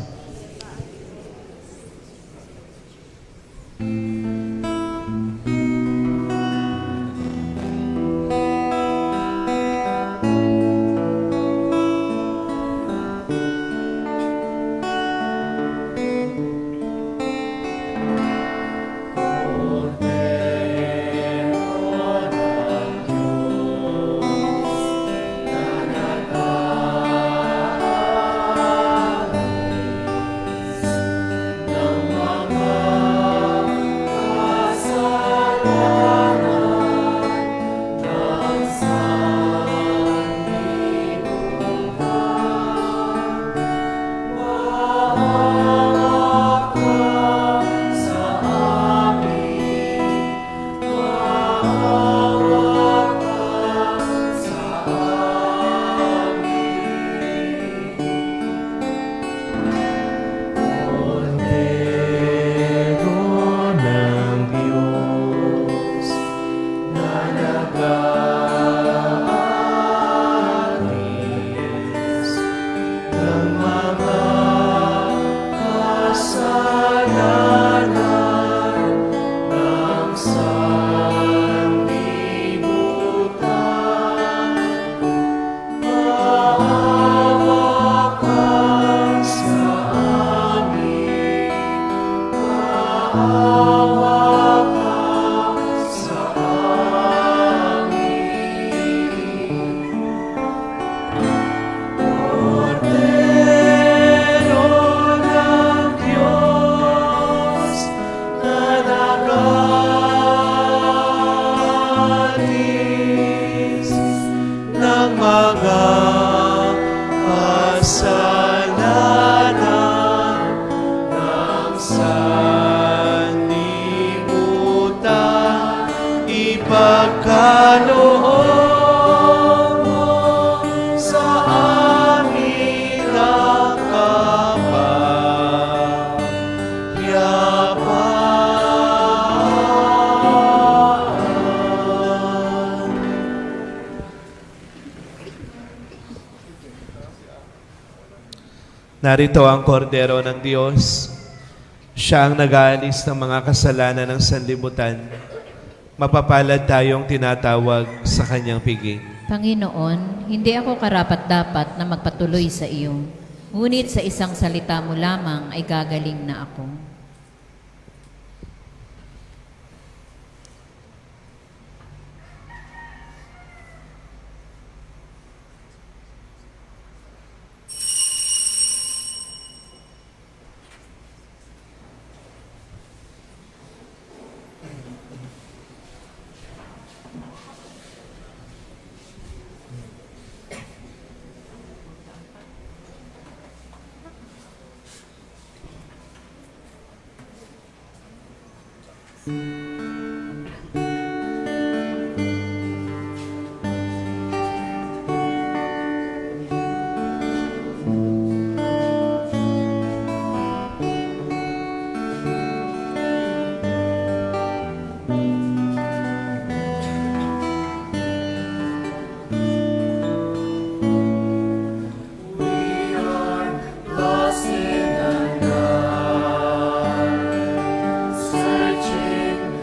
Narito ang kordero ng Diyos. Siya ang nag-aalis ng mga kasalanan ng sanlibutan. Mapapalad tayong tinatawag sa kanyang piging. Panginoon, hindi ako karapat-dapat na magpatuloy sa iyo. Ngunit sa isang salita mo lamang ay gagaling na ako. Lost in the night, searching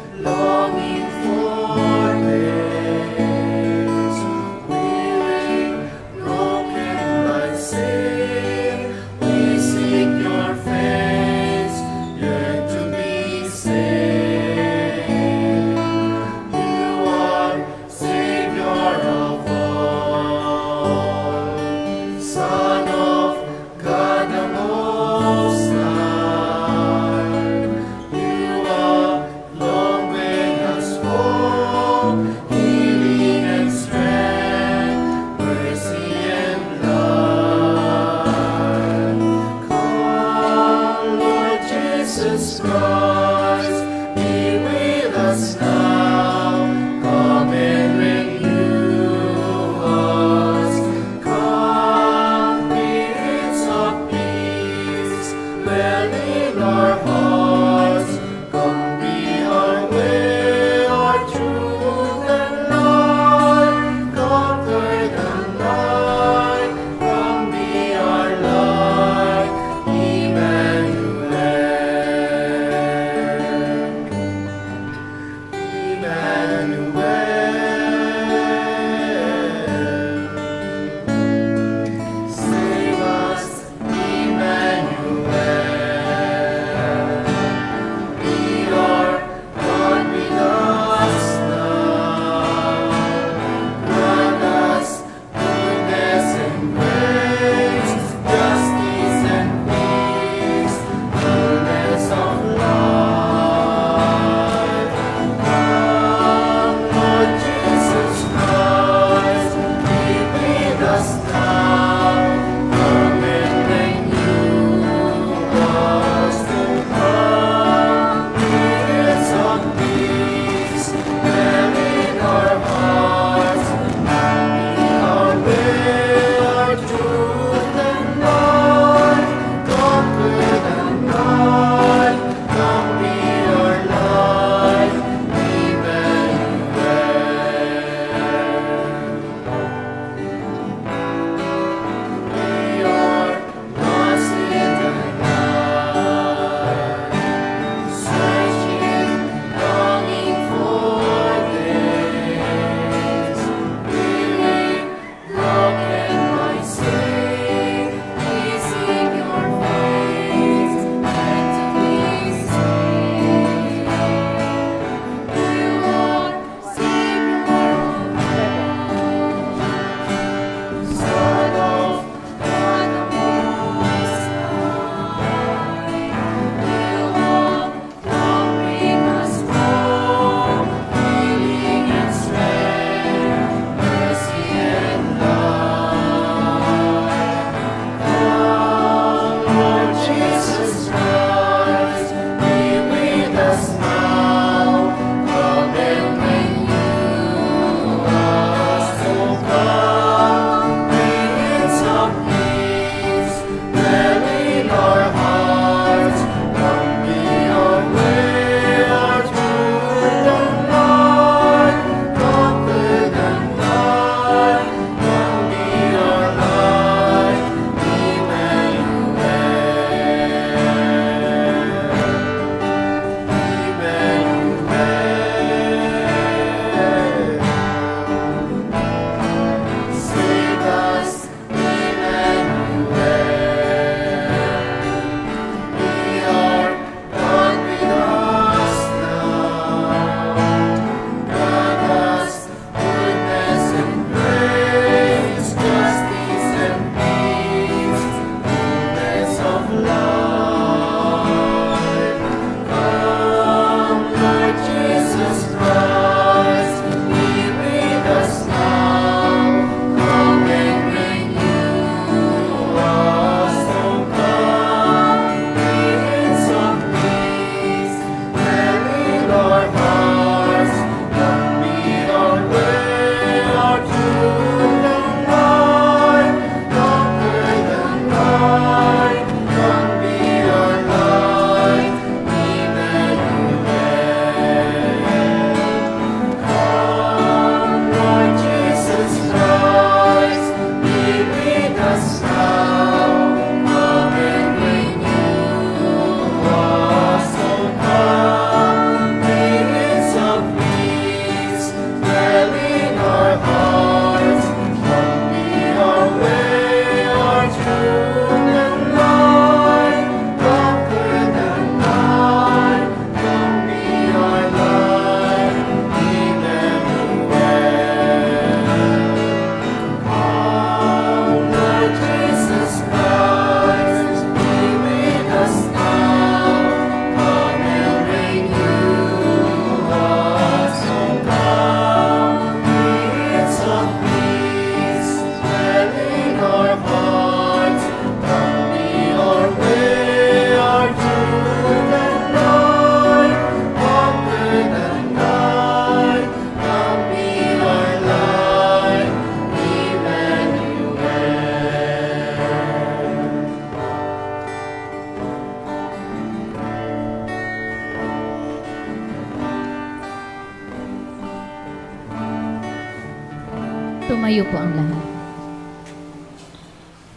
Tumayo po ang lahat.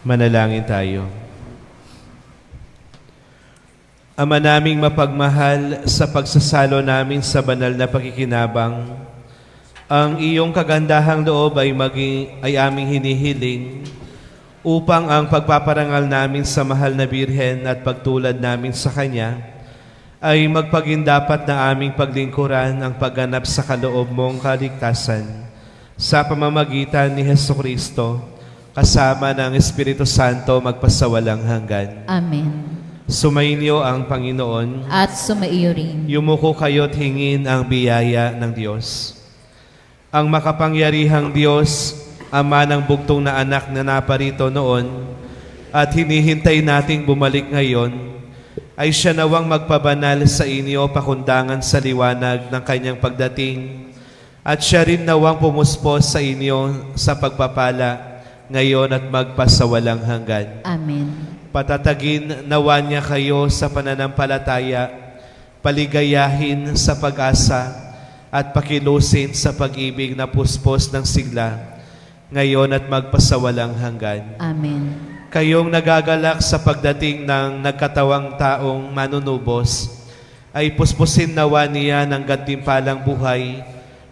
Manalangin tayo. Ama naming mapagmahal, sa pagsasalo namin sa banal na pakikinabang, ang iyong kagandahang loob ay aming hinihiling upang ang pagpaparangal namin sa mahal na Birhen at pagtulad namin sa Kanya ay magpagindapat na aming paglingkuran ang pagganap sa kaloob mong kaligtasan sa pamamagitan ni Hesukristo kasama ng Espiritu Santo magpasawalang hanggan. Amen. Sumainyo ang Panginoon. At sumaiyo rin. Yumuko kayo't hingin ang biyaya ng Diyos. Ang makapangyarihang Diyos, Ama ng bugtong na anak na naparito noon at hinihintay nating bumalik ngayon, ay siya nawang magpabanal sa inyo pakundangan sa liwanag ng kanyang pagdating at siya rin nawang pumuspos sa inyo sa pagpapala ngayon at magpasawalang hanggan. Amen. Patatagin nawa niya kayo sa pananampalataya, paligayahin sa pag-asa, at pakilusin sa pag-ibig na puspos ng sigla, ngayon at magpasawalang hanggan. Amen. Kayong nagagalak sa pagdating ng nagkatawang taong manunubos, ay puspusin nawa niya ng gantimpalang buhay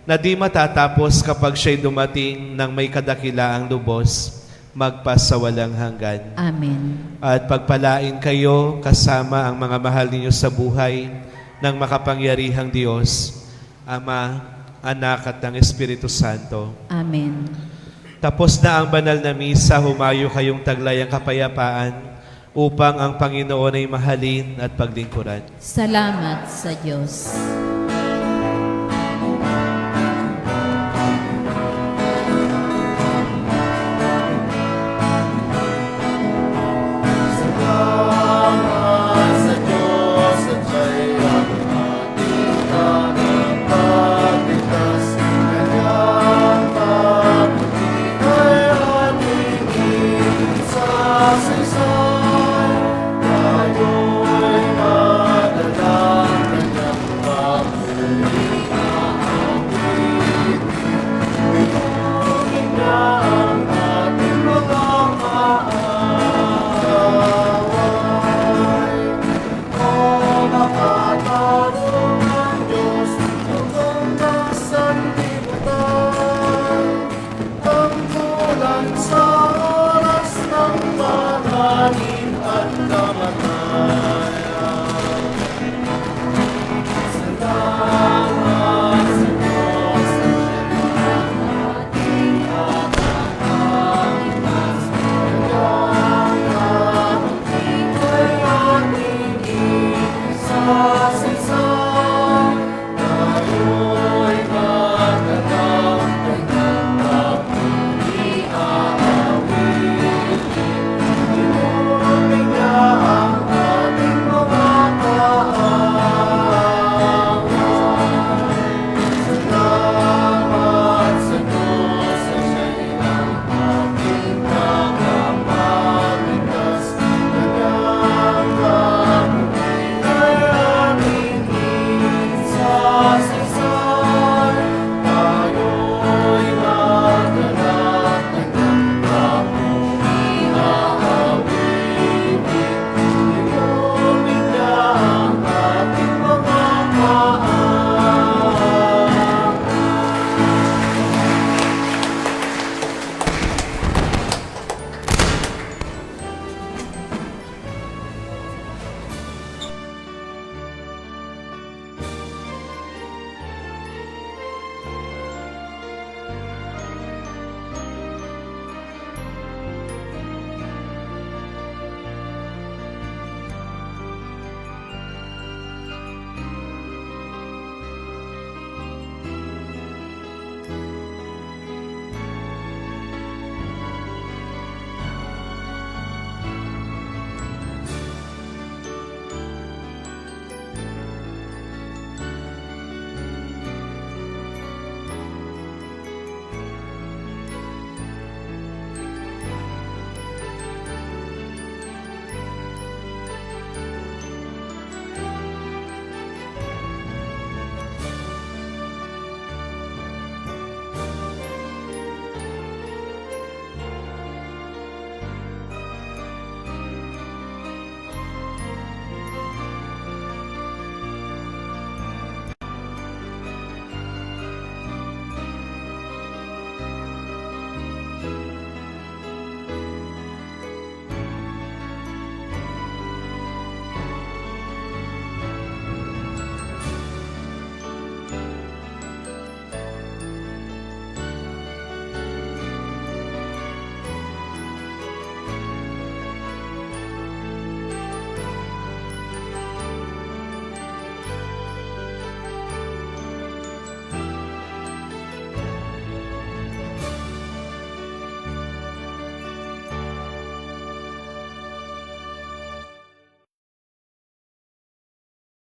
na di matatapos kapag siya'y dumating ng may kadakilaang lubos, magpasawalang hanggan. Amen. At pagpalain kayo kasama ang mga mahal ninyo sa buhay ng makapangyarihang Diyos, Ama, Anak at ng Espiritu Santo. Amen. Tapos na ang banal na misa, humayo kayong taglay ang kapayapaan upang ang Panginoon ay mahalin at paglingkuran. Salamat sa Diyos.